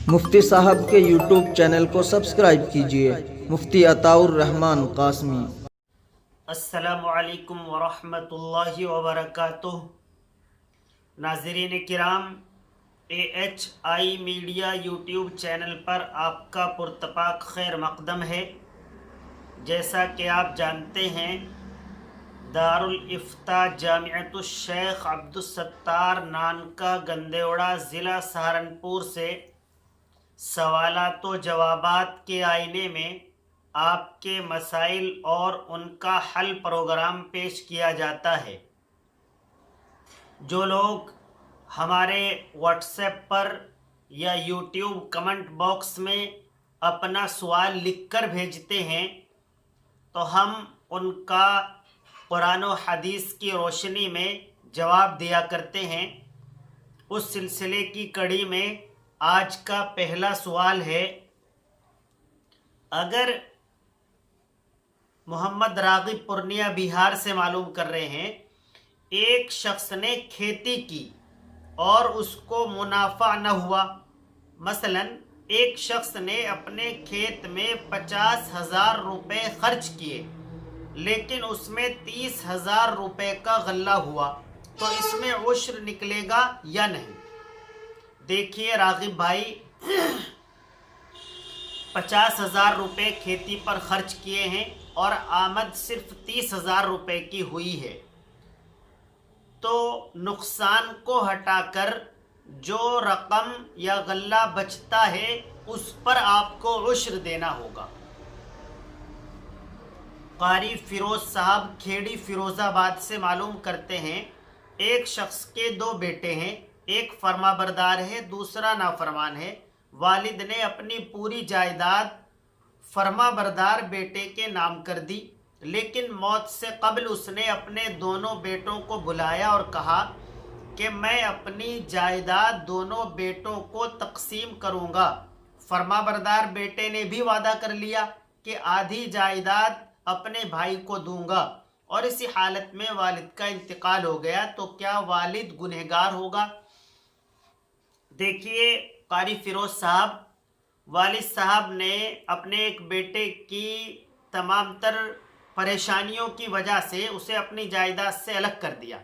مفتی صاحب کے YouTube channel کو سبسکرائب کیجئے۔ مفتی عطاء الرحمن قاسمی۔ السلام علیکم ورحمۃ اللہ وبرکاتہ۔ ناظرین کرام، AHI میڈیا یوٹیوب چینل پر آپ کا پرتپاک خیر مقدم ہے۔ جیسا کہ آپ جانتے ہیں، دارالافتاء جامعۃ الشیخ عبدالستار نانکا گندیوڑا ضلع سہارنپور سے سوالات و جوابات کے آئینے میں آپ کے مسائل اور ان کا حل پروگرام پیش کیا جاتا ہے۔ جو لوگ ہمارے واٹس ایپ پر یا یوٹیوب کمنٹ باکس میں اپنا سوال لکھ کر بھیجتے ہیں تو ہم ان کا قرآن و حدیث کی روشنی میں جواب دیا کرتے ہیں۔ اس سلسلے کی کڑی میں آج کا پہلا سوال ہے، اگر محمد راغب پورنیہ بہار سے معلوم کر رہے ہیں، ایک شخص نے کھیتی کی اور اس کو منافع نہ ہوا، مثلا ایک شخص نے اپنے کھیت میں 50,000 روپے خرچ کیے لیکن اس میں 30,000 روپے کا غلہ ہوا، تو اس میں عشر نکلے گا یا نہیں؟ دیکھیے راغب بھائی، 50,000 روپے کھیتی پر خرچ کیے ہیں اور آمد صرف 30,000 روپے کی ہوئی ہے، تو نقصان کو ہٹا کر جو رقم یا غلہ بچتا ہے اس پر آپ کو عشر دینا ہوگا۔ قاری فیروز صاحب کھیڑی فیروز آباد سے معلوم کرتے ہیں، ایک شخص کے 2 بیٹے ہیں، ایک فرما بردار ہے، دوسرا نافرمان ہے۔ والد نے اپنی پوری جائیداد فرما بردار بیٹے کے نام کر دی، لیکن موت سے قبل اس نے اپنے دونوں بیٹوں کو بلایا اور کہا کہ میں اپنی جائیداد دونوں بیٹوں کو تقسیم کروں گا۔ فرما بردار بیٹے نے بھی وعدہ کر لیا کہ آدھی جائیداد اپنے بھائی کو دوں گا، اور اسی حالت میں والد کا انتقال ہو گیا، تو کیا والد گنہگار ہوگا؟ دیکھیے قاری فیروز صاحب، والد صاحب نے اپنے ایک بیٹے کی تمام تر پریشانیوں کی وجہ سے اسے اپنی جائیداد سے الگ کر دیا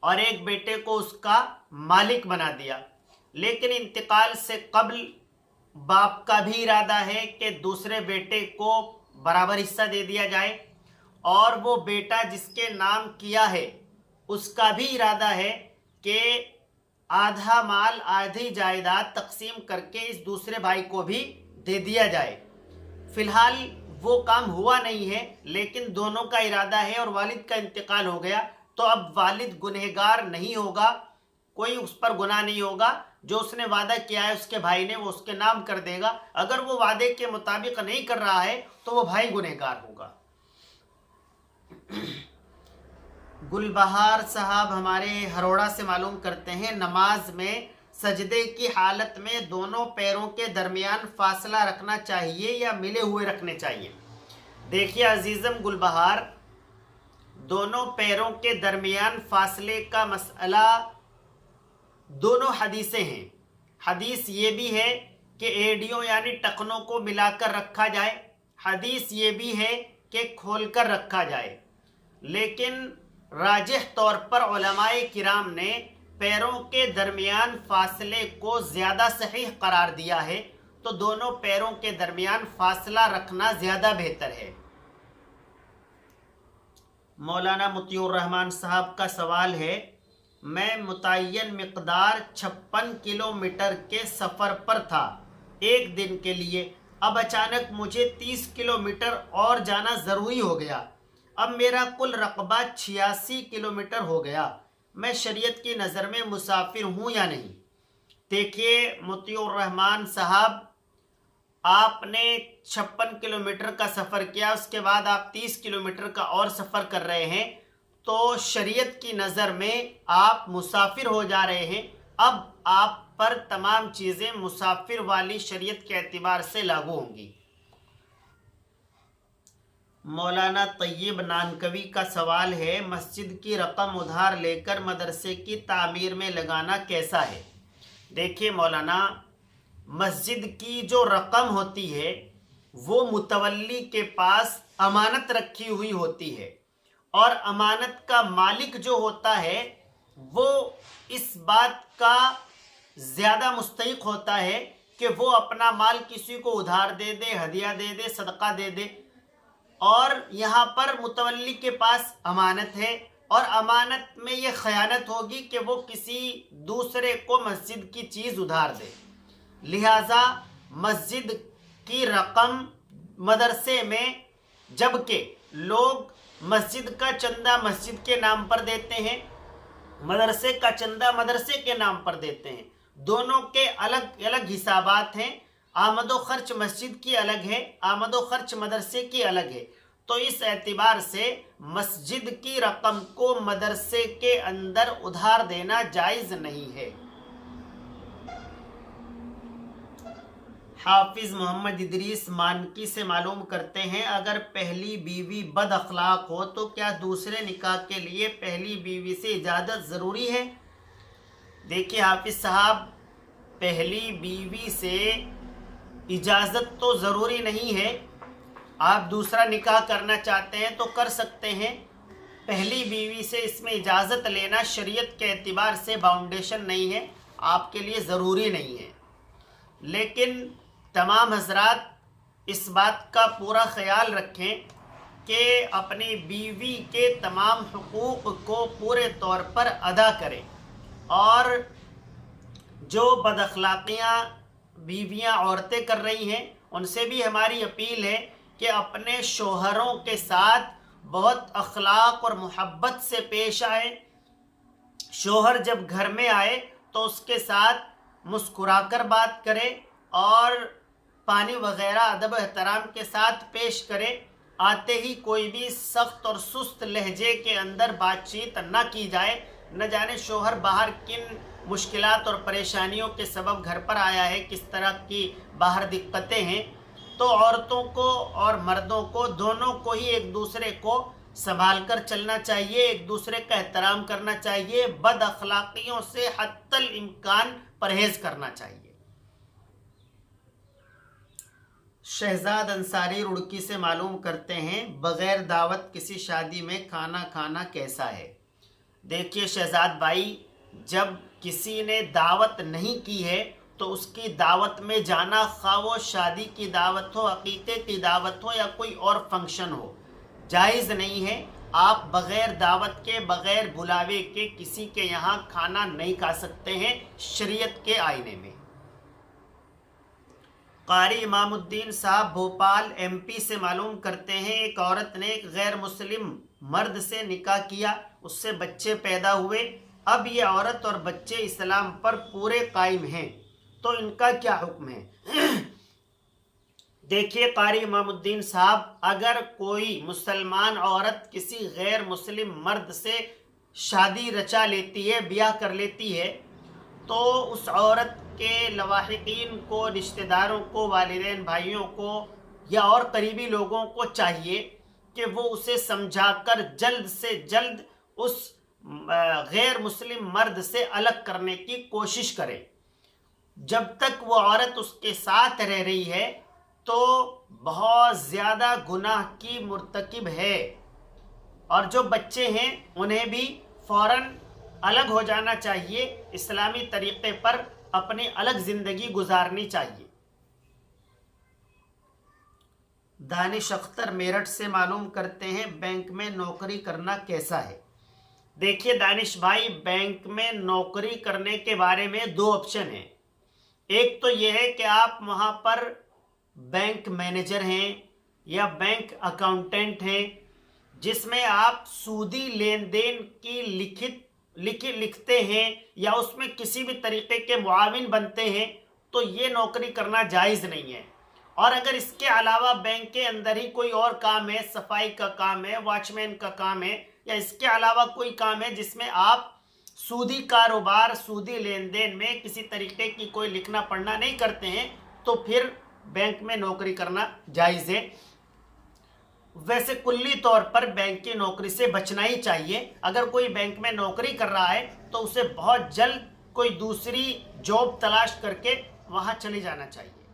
اور ایک بیٹے کو اس کا مالک بنا دیا، لیکن انتقال سے قبل باپ کا بھی ارادہ ہے کہ دوسرے بیٹے کو برابر حصہ دے دیا جائے، اور وہ بیٹا جس کے نام کیا ہے اس کا بھی ارادہ ہے کہ آدھا مال آدھی جائیداد تقسیم کر کے اس دوسرے بھائی کو بھی دے دیا جائے۔ فی الحال وہ کام ہوا نہیں ہے، لیکن دونوں کا ارادہ ہے اور والد کا انتقال ہو گیا، تو اب والد گنہگار نہیں ہوگا، کوئی اس پر گناہ نہیں ہوگا۔ جو اس نے وعدہ کیا ہے اس کے بھائی نے، وہ اس کے نام کر دے گا۔ اگر وہ وعدے کے مطابق نہیں کر رہا ہے تو وہ بھائی گنہگار ہوگا۔ گل بہار صاحب ہمارے ہروڑا سے معلوم کرتے ہیں، نماز میں سجدے کی حالت میں دونوں پیروں کے درمیان فاصلہ رکھنا چاہیے یا ملے ہوئے رکھنے چاہیے؟ دیکھیے عزیزم گل بہار، دونوں پیروں کے درمیان فاصلے کا مسئلہ دونوں حدیثیں ہیں۔ حدیث یہ بھی ہے کہ ایڑیوں یعنی ٹخنوں کو ملا کر رکھا جائے، حدیث یہ بھی ہے کہ کھول کر رکھا جائے، لیکن راجح طور پر علماء کرام نے پیروں کے درمیان فاصلے کو زیادہ صحیح قرار دیا ہے، تو دونوں پیروں کے درمیان فاصلہ رکھنا زیادہ بہتر ہے۔ مولانا مطیع الرحمن صاحب کا سوال ہے، میں متعین مقدار 56 کلومیٹر کے سفر پر تھا ایک دن کے لیے، اب اچانک مجھے 30 کلومیٹر اور جانا ضروری ہو گیا، اب میرا کل رقبہ 86 کلومیٹر ہو گیا، میں شریعت کی نظر میں مسافر ہوں یا نہیں؟ دیکھیے مطیع الرحمن صاحب، آپ نے 56 کلومیٹر کا سفر کیا، اس کے بعد آپ 30 کلومیٹر کا اور سفر کر رہے ہیں، تو شریعت کی نظر میں آپ مسافر ہو جا رہے ہیں۔ اب آپ پر تمام چیزیں مسافر والی شریعت کے اعتبار سے لاگو ہوں گی۔ مولانا طیب نانکوی کا سوال ہے، مسجد کی رقم ادھار لے کر مدرسے کی تعمیر میں لگانا کیسا ہے؟ دیکھیے مولانا، مسجد کی جو رقم ہوتی ہے وہ متولی کے پاس امانت رکھی ہوئی ہوتی ہے، اور امانت کا مالک جو ہوتا ہے وہ اس بات کا زیادہ مستحق ہوتا ہے کہ وہ اپنا مال کسی کو ادھار دے دے، ہدیہ دے دے، صدقہ دے دے، اور یہاں پر متولی کے پاس امانت ہے، اور امانت میں یہ خیانت ہوگی کہ وہ کسی دوسرے کو مسجد کی چیز ادھار دے۔ لہٰذا مسجد کی رقم مدرسے میں، جبکہ لوگ مسجد کا چندہ مسجد کے نام پر دیتے ہیں، مدرسے کا چندہ مدرسے کے نام پر دیتے ہیں، دونوں کے الگ الگ حسابات ہیں، آمد و خرچ مسجد کی الگ ہے، آمد و خرچ مدرسے کی الگ ہے، تو اس اعتبار سے مسجد کی رقم کو مدرسے کے اندر ادھار دینا جائز نہیں ہے۔ حافظ محمد ادریس مانکی سے معلوم کرتے ہیں، اگر پہلی بیوی بد اخلاق ہو تو کیا دوسرے نکاح کے لیے پہلی بیوی سے اجازت ضروری ہے؟ دیکھیے حافظ صاحب، پہلی بیوی سے اجازت تو ضروری نہیں ہے، آپ دوسرا نکاح کرنا چاہتے ہیں تو کر سکتے ہیں، پہلی بیوی سے اس میں اجازت لینا شریعت کے اعتبار سے باؤنڈیشن نہیں ہے، آپ کے لیے ضروری نہیں ہے، لیکن تمام حضرات اس بات کا پورا خیال رکھیں کہ اپنی بیوی کے تمام حقوق کو پورے طور پر ادا کریں، اور جو بد اخلاقیاں بیویاں عورتیں کر رہی ہیں ان سے بھی ہماری اپیل ہے کہ اپنے شوہروں کے ساتھ بہت اخلاق اور محبت سے پیش آئیں، شوہر جب گھر میں آئے تو اس کے ساتھ مسکرا کر بات کرے اور پانی وغیرہ ادب و احترام کے ساتھ پیش کرے، آتے ہی کوئی بھی سخت اور سست لہجے کے اندر بات چیت نہ کی جائے، نہ جانے شوہر باہر کن مشکلات اور پریشانیوں کے سبب گھر پر آیا ہے، کس طرح کی باہر دقتیں ہیں، تو عورتوں کو اور مردوں کو دونوں کو ہی ایک دوسرے کو سنبھال کر چلنا چاہیے، ایک دوسرے کا احترام کرنا چاہیے، بد اخلاقیوں سے حتی الامکان پرہیز کرنا چاہیے۔ شہزاد انصاری رڑکی سے معلوم کرتے ہیں، بغیر دعوت کسی شادی میں کھانا کھانا کیسا ہے؟ دیکھیے شہزاد بھائی، جب کسی نے دعوت نہیں کی ہے تو اس کی دعوت میں جانا، خواہ وہ شادی کی دعوت ہو، عقیقے کی دعوت ہو یا کوئی اور فنکشن ہو، جائز نہیں ہے۔ آپ بغیر دعوت کے، بغیر بلاوے کے کسی کے یہاں کھانا نہیں کھا سکتے ہیں شریعت کے آئینے میں۔ قاری امام الدین صاحب بھوپال ایم پی سے معلوم کرتے ہیں، ایک عورت نے ایک غیر مسلم مرد سے نکاح کیا، اس سے بچے پیدا ہوئے، اب یہ عورت اور بچے اسلام پر پورے قائم ہیں، تو ان کا کیا حکم ہے؟ دیکھیے قاری امام الدین صاحب، اگر کوئی مسلمان عورت کسی غیر مسلم مرد سے شادی رچا لیتی ہے، بیاہ کر لیتی ہے، تو اس عورت کے لواحقین کو، رشتہ داروں کو، والدین بھائیوں کو یا اور قریبی لوگوں کو چاہیے کہ وہ اسے سمجھا کر جلد سے جلد اس غیر مسلم مرد سے الگ کرنے کی کوشش کرے۔ جب تک وہ عورت اس کے ساتھ رہ رہی ہے تو بہت زیادہ گناہ کی مرتکب ہے، اور جو بچے ہیں انہیں بھی فوراً الگ ہو جانا چاہیے، اسلامی طریقے پر اپنی الگ زندگی گزارنی چاہیے۔ دانش اختر میرٹھ سے معلوم کرتے ہیں، بینک میں نوکری کرنا کیسا ہے؟ دیکھیے دانش بھائی، بینک میں نوکری کرنے کے بارے میں دو آپشن ہیں۔ ایک تو یہ ہے کہ آپ وہاں پر بینک مینیجر ہیں یا بینک اکاؤنٹنٹ ہیں، جس میں آپ سودی لین دین کی لکھتے ہیں یا اس میں کسی بھی طریقے کے معاون بنتے ہیں، تو یہ نوکری کرنا جائز نہیں ہے۔ اور اگر اس کے علاوہ بینک کے اندر ہی کوئی اور کام ہے، صفائی کا کام ہے، واچ مین کا کام ہے، یا اس کے علاوہ کوئی کام ہے جس میں آپ سودی کاروبار، سودی لین دین میں کسی طریقے کی کوئی لکھنا پڑھنا نہیں کرتے ہیں، تو پھر بینک میں نوکری کرنا جائز ہے۔ ویسے کلی طور پر بینک کی نوکری سے بچنا ہی چاہیے۔ اگر کوئی بینک میں نوکری کر رہا ہے تو اسے بہت جلد کوئی دوسری جاب تلاش کر کے وہاں چلے جانا چاہیے.